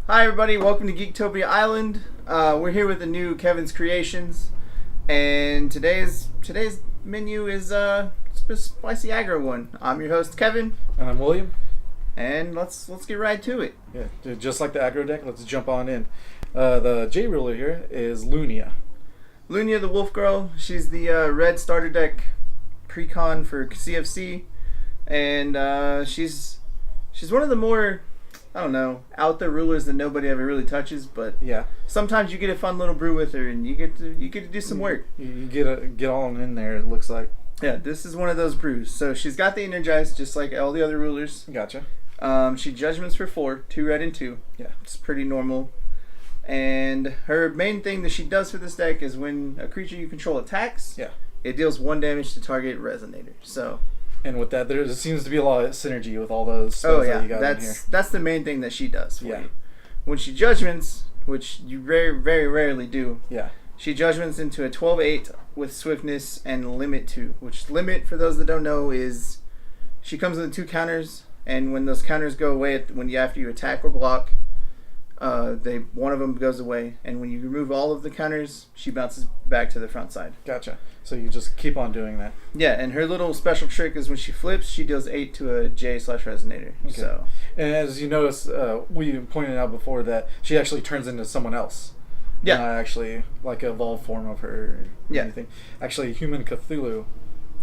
Hi everybody, welcome to Geektopia Island. We're here with the new Kevin's Kreations, and today's menu is a spicy aggro one. I'm your host Kevin. And I'm William. And let's get right to it. Yeah, just like the aggro deck, let's jump on in. The J ruler here is Lunya. Lunya the Wolf Girl. She's the red starter deck precon for CFC, and she's one of the more, I don't know, out there rulers that nobody ever really touches, but yeah, sometimes you get a fun little brew with her, and you get to do some work. You get on in there. It looks like. Yeah, this is one of those brews. So she's got the Energize, just like all the other rulers. Gotcha. She judgments for 4, 2 red and 2. Yeah, it's pretty normal. And her main thing that she does for this deck is when a creature you control attacks, yeah, it deals 1 damage to target Resonator. So. And with that, there seems to be a lot of synergy with all those spells that you got in here. That's the main thing that she does for you. When she judgments, which you very, very rarely do, she judgments into a 12/8 with swiftness and limit 2, which limit, for those that don't know, is she comes with 2 counters, and when those counters go away, after you attack or block, one of them goes away, and when you remove all of the counters, she bounces back to the front side. Gotcha. So you just keep on doing that. Yeah, and her little special trick is when she flips, she deals 8 to a J/Resonator. Okay. So, and as you notice, we pointed out before that she actually turns into someone else. Yeah. Not actually like an evolved form of her. Or anything. Actually, human Cthulhu.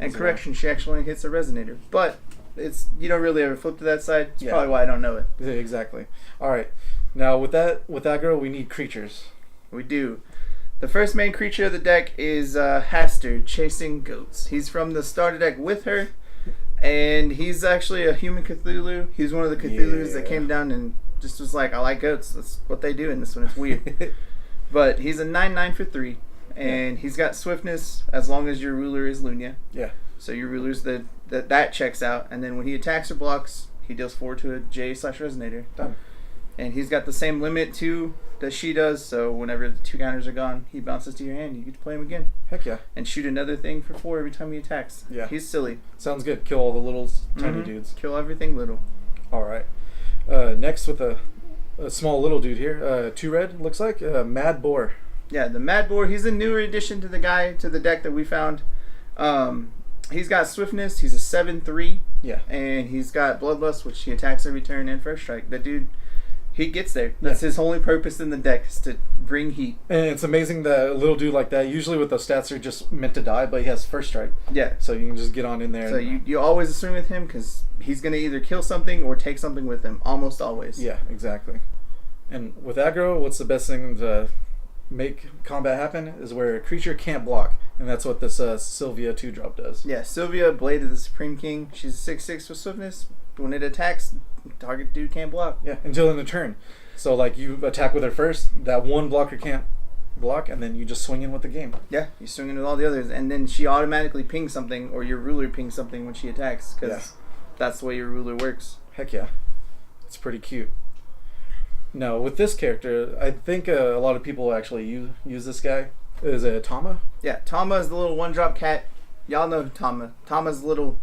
And correction, she actually hits a Resonator, but you don't really ever flip to that side. It's probably why I don't know it. Yeah, exactly. All right. Now with that girl, we need creatures. We do. The first main creature of the deck is Hastur, Chasing Goats. He's from the starter deck with her, and he's actually a human Cthulhu. He's one of the Cthulhus that came down and just was like, I like goats. That's what they do in this one. It's weird. But he's a 9/9 for 3, and he's got swiftness as long as your ruler is Lunya. Yeah. So your ruler's that checks out, and then when he attacks or blocks, he deals 4 to a J/Resonator. Done. And he's got the same limit too that she does, so whenever the 2 counters are gone, he bounces to your hand. You get to play him again. Heck yeah. And shoot another thing for 4 every time he attacks. Yeah. He's silly. Sounds good. Kill all the little tiny dudes. Kill everything little. Alright. Next with a small little dude here. 2 red, looks like. Mad Boar. Yeah, the Mad Boar. He's a newer addition to the deck that we found. He's got swiftness. He's a 7/3. Yeah. And he's got bloodlust, which he attacks every turn, and first strike. That dude, he gets there. That's his only purpose in the deck, is to bring heat. And it's amazing that a little dude like that, usually with those stats, are just meant to die, but he has first strike. Yeah. So you can just get on in there. So you always assume with him, because he's going to either kill something or take something with him, almost always. Yeah, exactly. And with aggro, what's the best thing to make combat happen is where a creature can't block. And that's what this Sylvia 2-drop does. Yeah, Sylvia, Blade of the Supreme King. She's a 6/6 with swiftness. When it attacks, target dude can't block. Yeah, until in the turn. So like you attack with her first, that one blocker can't block, and then you just swing in with the game. Yeah, you swing in with all the others, and then she automatically pings something, or your ruler pings something when she attacks, because that's the way your ruler works. Heck yeah. It's pretty cute. Now, with this character, I think a lot of people actually use this guy. Is it Tama? Yeah, Tama is the little 1-drop cat. Y'all know Tama. Tama's little...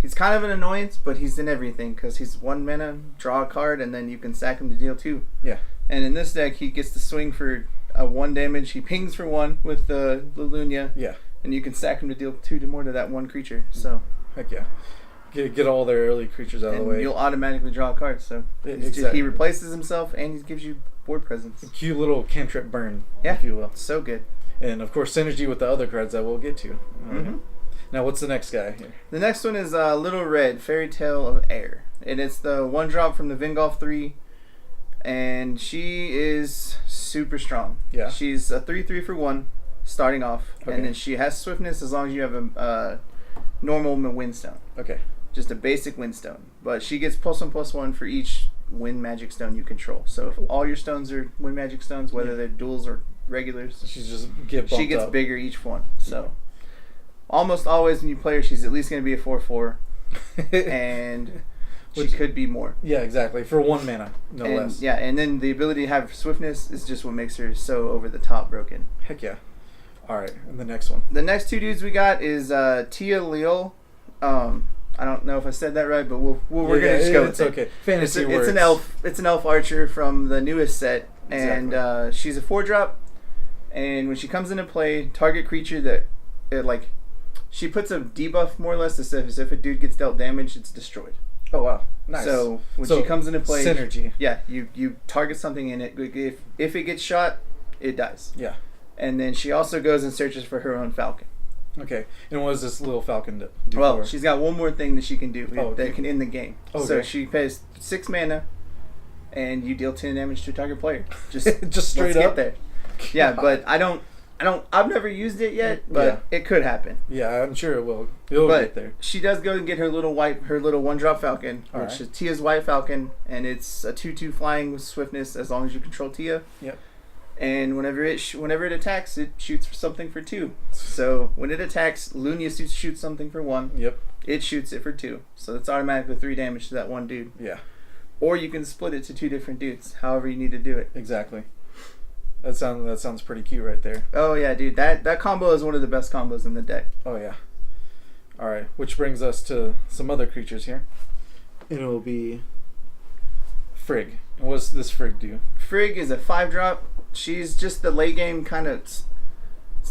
He's kind of an annoyance, but he's in everything, because he's 1 mana, draw a card, and then you can sack him to deal 2. Yeah. And in this deck, he gets to swing for 1 damage. He pings for 1 with the Lunya. Yeah. And you can sack him to deal 2 more to that 1 creature. So. Heck yeah. Get all their early creatures out of the way. You'll automatically draw a card. So he replaces himself, and he gives you board presence. A cute little cantrip burn, if you will. So good. And of course, synergy with the other cards that we'll get to. Now, what's the next guy here? The next one is Little Red, Fairy Tale of Air. And it's the 1-drop from the Vingolf 3. And she is super strong. Yeah. She's a 3/3 for 1, starting off. Okay. And then she has swiftness as long as you have a normal windstone. Okay. Just a basic windstone. But she gets +1/+1 for each wind magic stone you control. So if all your stones are wind magic stones, whether they're duals or regulars, she gets bigger each one. So almost always when you play her, she's at least going to be a 4/4, and she could be more. Yeah, exactly, for 1 mana, no less. Yeah, and then the ability to have swiftness is just what makes her so over the top broken. Heck yeah. All right, and the next one. The next 2 dudes we got is Tia Leol. I don't know if I said that right, but we're gonna just go with it. Okay. Fantasy words. It's an elf. It's an elf archer from the newest set, Exactly. and she's a 4-drop. And when she comes into play, target creature that she puts a debuff more or less as if a dude gets dealt damage, it's destroyed. Oh wow, nice. So when she comes into play, synergy. Yeah, you target something in it. If it gets shot, it dies. Yeah. And then she also goes and searches for her own Falcon. Okay. And what does this little Falcon do? Well, she's got one more thing that she can do that can end the game. Okay. So she pays 6 mana, and you deal 10 damage to a target player. Just straight let's up. Get there. Yeah, but I've never used it yet, but it could happen. Yeah, I'm sure it will. It'll get there. She does go and get her little 1-drop Falcon, which is Tia's White Falcon, and it's a 2/2 flying with swiftness as long as you control Tia. Yep. And whenever it attacks, it shoots for something for 2. So when it attacks, Lunya shoots something for 1. Yep. It shoots it for 2. So it's automatically 3 damage to that one dude. Yeah. Or you can split it to 2 different dudes, however you need to do it. Exactly. That sounds pretty cute right there. Oh yeah, dude. That combo is one of the best combos in the deck. Oh yeah. All right, which brings us to some other creatures here. It'll be Frigg. And what does this Frigg do? Frigg is a 5-drop. She's just the late game kind of. It's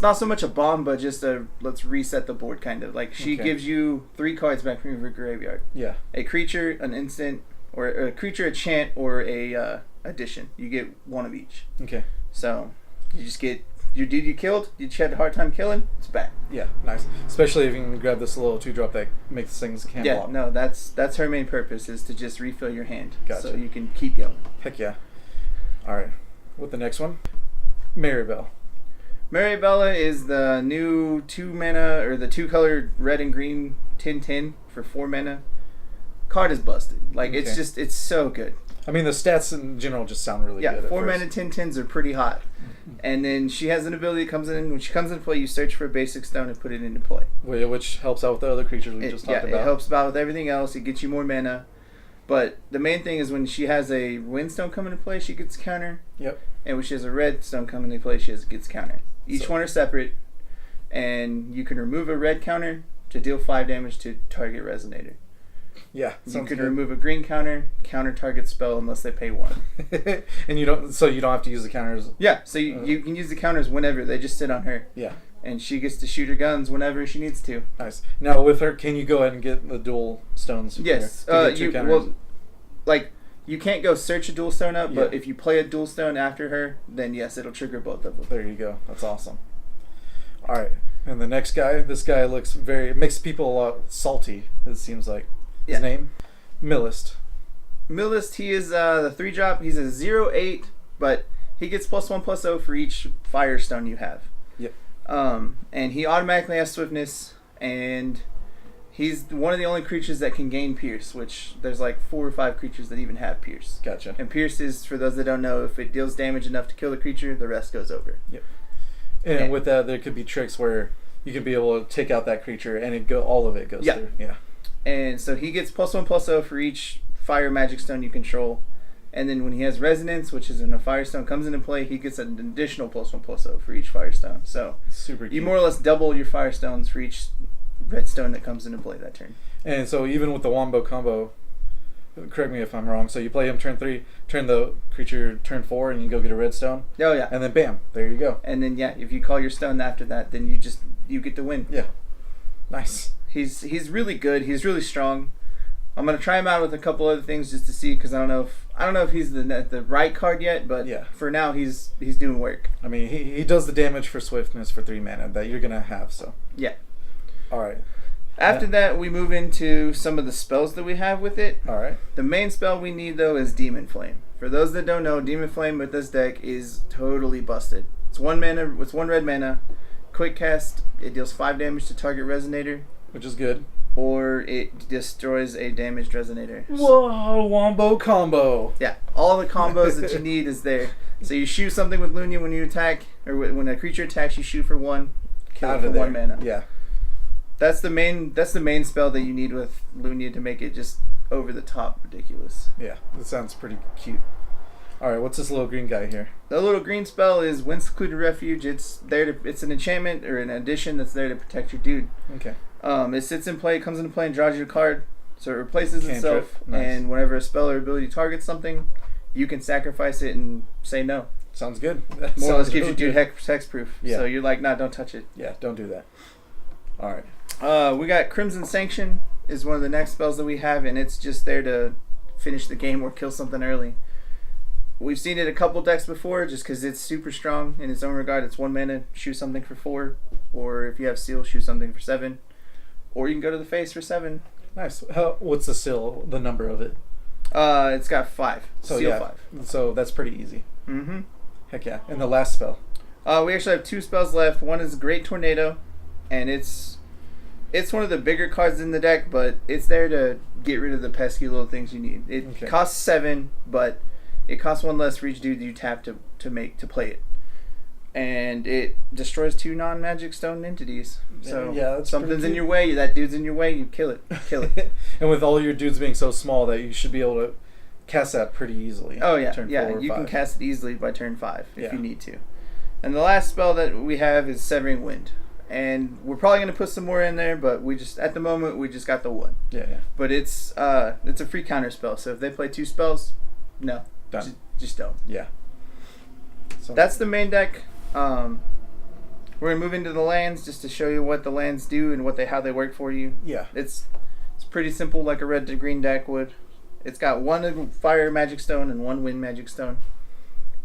not so much a bomb, but just a let's reset the board kind of. Like she gives you 3 cards back from your graveyard. Yeah. A creature, an instant, or a creature, a chant, or a addition. You get 1 of each. Okay. So you just get your dude you killed. You had a hard time killing. It's back. Yeah, nice. Especially if you can grab this little 2-drop that makes things can't block. No, that's her main purpose is to just refill your hand. Gotcha. So you can keep going. Heck yeah. All right. With the next one, Marybelle. Mariabella is the new 2 mana or the 2-colored red and green 10/10 for 4 mana. Card is busted. Like it's so good. I mean, the stats in general just sound really good. Yeah, 4 mana 10/10s are pretty hot. And then she has an ability that comes in. When she comes into play, you search for a basic stone and put it into play. Which helps out with the other creatures we just talked about. Yeah, it helps out with everything else. It gets you more mana. But the main thing is when she has a windstone come into play, she gets counter. Yep. And when she has a red stone come into play, she gets counter. Each one are separate. And you can remove a red counter to deal 5 damage to target Resonator. Yeah, you can remove a green counter target spell unless they pay 1. And you don't have to use the counters. Yeah, so you can use the counters whenever they just sit on her. Yeah, and she gets to shoot her guns whenever she needs to. Nice. Now with her, can you go ahead and get the dual stones? Yes, you can't go search a dual stone up, but if you play a dual stone after her, then yes, it'll trigger both of them. There you go. That's awesome. All right, and the next guy, this guy makes people a lot salty. It seems like. His name? Milest. Milest, he is the 3-drop. He's a 0/8, but he gets +1/+0 for each firestone you have. Yep. And he automatically has swiftness, and he's one of the only creatures that can gain Pierce, which there's like 4 or 5 creatures that even have Pierce. Gotcha. And Pierce is, for those that don't know, if it deals damage enough to kill the creature, the rest goes over. Yep. And with that, there could be tricks where you could be able to take out that creature, and all of it goes through. Yeah. And so he gets +1/+0 for each fire magic stone you control. And then when he has resonance, which is when a firestone comes into play, he gets an additional +1/+0 for each firestone. So super cute. You more or less double your firestones for each redstone that comes into play that turn. And so even with the Wombo combo, correct me if I'm wrong, so you play him turn 3, turn the creature turn 4, and you go get a redstone. Oh yeah. And then bam, there you go. And then if you call your stone after that, then you get to win. Yeah. Nice. He's really good. He's really strong. I'm gonna try him out with a couple other things just to see, because I don't know if he's the right card yet, but for now he's doing work. I mean, he does the damage for swiftness for 3 mana that you're gonna have. So yeah. All right. After that, we move into some of the spells that we have with it. All right. The main spell we need though is Demon Flame. For those that don't know, Demon Flame with this deck is totally busted. It's 1 mana. It's 1 red mana. Quick cast. It deals 5 damage to target Resonator, which is good. Or it destroys a damaged Resonator. Whoa, Wombo combo. Yeah, all the combos that you need is there. So you shoot something with Lunya when you attack, or when a creature attacks, you shoot for 1, kill it for 1 mana. Yeah. That's the main spell that you need with Lunya to make it just over the top ridiculous. Yeah, that sounds pretty cute. All right, what's this little green guy here? The little green spell is Secluded Refuge. It's an enchantment or an addition that's there to protect your dude. Okay. It sits in play, comes into play, and draws you a card. So it replaces itself, nice. And whenever a spell or ability targets something, you can sacrifice it and say no. Sounds good. More or less gives you dude hexproof. Yeah. So you're like, nah, don't touch it. Yeah, don't do that. All right. We got Crimson Sanction is one of the next spells that we have, and it's just there to finish the game or kill something early. We've seen it a couple decks before just because it's super strong in its own regard. It's 1 mana, shoot something for 4, or if you have Seal, shoot something for 7, or you can go to the face for 7. Nice. What's the Seal, the number of it? It's got 5. So Seal yeah, 5. So that's pretty easy. Mm-hmm. Heck yeah. And the last spell? We actually have 2 spells left. One is Great Tornado, and it's one of the bigger cards in the deck, but it's there to get rid of the pesky little things you need. It costs 7, but it costs 1 less for each dude you tap to play it. And it destroys 2 non-magic stone entities. So yeah, something's in your way, that dude's in your way, you kill it. And with all your dudes being so small that you should be able to cast that pretty easily. Oh yeah, turn 4 or you 5. can cast it easily by turn 5 if you need to. And the last spell that we have is Severing Wind. And we're probably going to put some more in there, but at the moment we just got the 1. Yeah. But it's a free counter spell, so if they play 2 spells, no. Done. Just don't. Yeah. So that's the main deck. We're gonna move into the lands just to show you what the lands do and how they work for you. Yeah. It's pretty simple, like a red to green deck would. It's got 1 fire magic stone and 1 wind magic stone.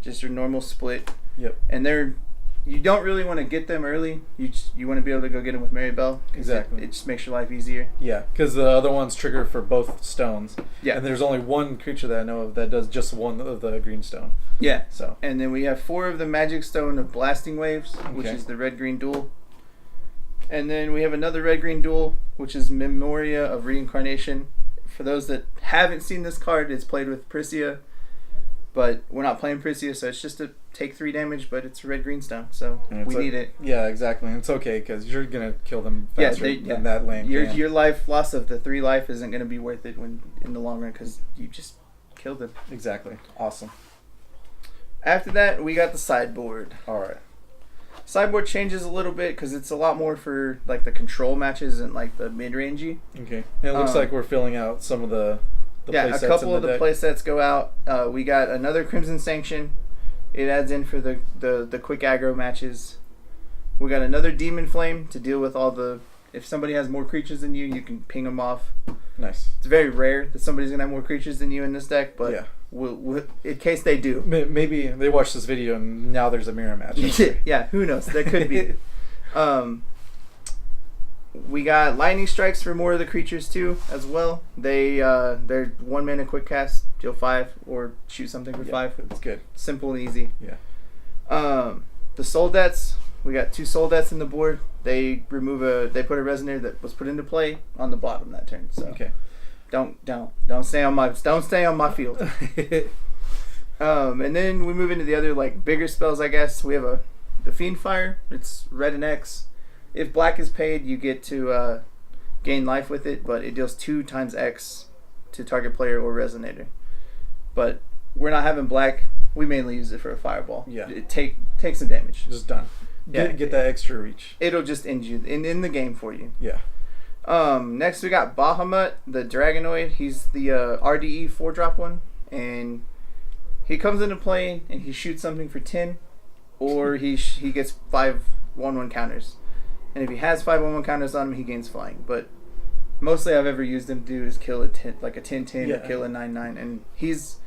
Just your normal split. Yep. And you don't really want to get them early. You want to be able to go get them with Marybelle. Exactly. It just makes your life easier. Yeah, because the other ones trigger for both stones. Yeah. And there's only 1 creature that I know of that does just 1 of the green stone. Yeah. So. And then we have 4 of the magic stone of Blasting Waves, which is the red-green duel. And then we have another red-green duel, which is Memoria of Reincarnation. For those that haven't seen this card, it's played with Prisia. But we're not playing Prisia, so it's just to take 3 damage, but it's a red-green stone, so we need it. Yeah, exactly. And it's okay, because you're going to kill them faster than that lane. Your life loss of the 3 life isn't going to be worth it in the long run, because you just killed them. Exactly. Awesome. After that, we got the sideboard. All right. Sideboard changes a little bit, because it's a lot more for like the control matches and like the mid-rangey. Okay. And it looks like we're filling out some of the a couple of the play sets go out. We got another Crimson Sanction. It adds in for the quick aggro matches. We got another Demon Flame to deal with if somebody has more creatures than you, you can ping them off. Nice. It's very rare that somebody's gonna have more creatures than you in this deck, but we'll, in case they do, maybe they watched this video and now there's a mirror match. Yeah, who knows? There could be. We got Lightning Strikes for more of the creatures too, as well. They're 1 mana quick cast, deal 5, or shoot something for 5. It's good. Simple and easy. Yeah. The Soul Debts. We got 2 Soul Debts in the board. They put a Resonator that was put into play on the bottom that turn. So don't stay on my field. And then we move into the other like bigger spells, I guess. We have the Fiend Fire. It's red and X. If black is paid, you get to gain life with it, but it deals 2 times X to target player or Resonator. But we're not having black. We mainly use it for a fireball. Yeah. Take some damage. Just done. Get that extra reach. It'll just end you in the game for you. Yeah. Next we got Bahamut the Dragonoid. He's the RDE 4-drop one, and he comes into play and he shoots something for 10, or he gets 5 1/1 counters. And if he has 5 1/1 counters on him, he gains flying. But mostly I've ever used him to do is kill a 10/10 or kill a 9/9, and he's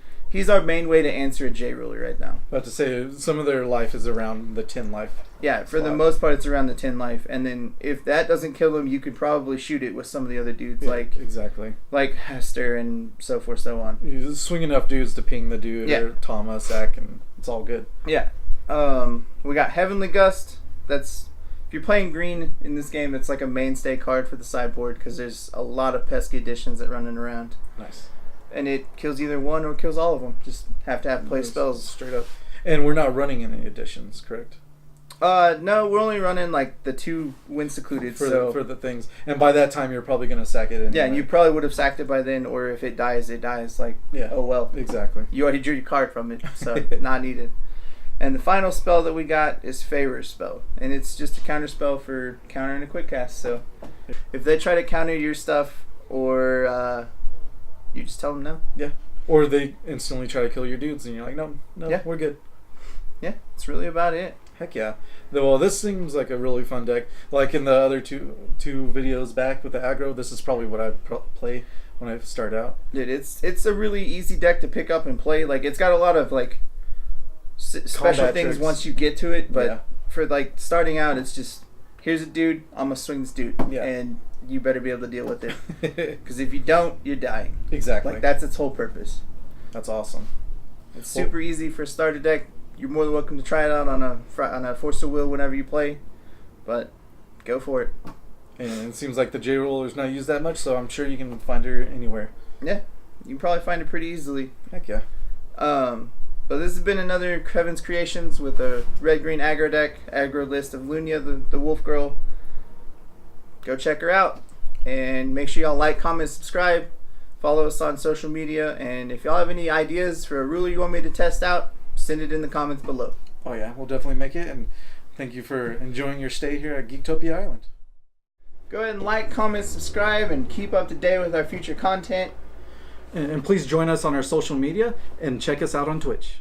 our main way to answer a J ruler right now. About to say some of their life is around the 10 life. Yeah, for the most part it's around the 10 life, and then if that doesn't kill him, you could probably shoot it with some of the other dudes like Hastur and so forth, so on. You swing enough dudes to ping the dude or Tama, Sack, and it's all good. Yeah. We got Heavenly Gust. That's if you're playing green in this game, it's like a mainstay card for the sideboard because there's a lot of pesky additions that running around. Nice. And it kills either one or kills all of them. Just have to have play spells straight up. And we're not running any additions, correct? No, we're only running like the 2 Wind Secluded for the things. And by that time, you're probably gonna sack it anyway. Yeah, and you probably would have sacked it by then, or if it dies, it dies. Like, oh well. Exactly. You already drew your card from it, so not needed. And the final spell that we got is Favor's Spell, and it's just a counter spell for countering a quick cast. So If they try to counter your stuff, or you just tell them no. Yeah. Or they instantly try to kill your dudes, and you're like, no, yeah. We're good. Yeah, that's really about it. Heck yeah. Well, this seems like a really fun deck. Like in the other two videos back with the aggro, this is probably what I'd play when I start out. Dude, it's a really easy deck to pick up and play. Like, it's got a lot of like special things tricks once you get to it, but for like starting out, it's just, here's a dude, I'm gonna swing this dude, and you better be able to deal with it. Because if you don't, you're dying. Exactly. Like, that's its whole purpose. That's awesome. It's super easy for a starter deck. You're more than welcome to try it out on a Force of Will whenever you play, but go for it. And it seems like the J Roller's not used that much, so I'm sure you can find her anywhere. Yeah, you can probably find it pretty easily. Heck yeah. But this has been another Kevin's Creations with a red-green aggro deck, aggro list of Lunya, the wolf girl. Go check her out, and make sure y'all like, comment, subscribe, follow us on social media, and if y'all have any ideas for a ruler you want me to test out, send it in the comments below. Oh yeah, we'll definitely make it, and thank you for enjoying your stay here at Geektopia Island. Go ahead and like, comment, subscribe, and keep up to date with our future content. And please join us on our social media and check us out on Twitch.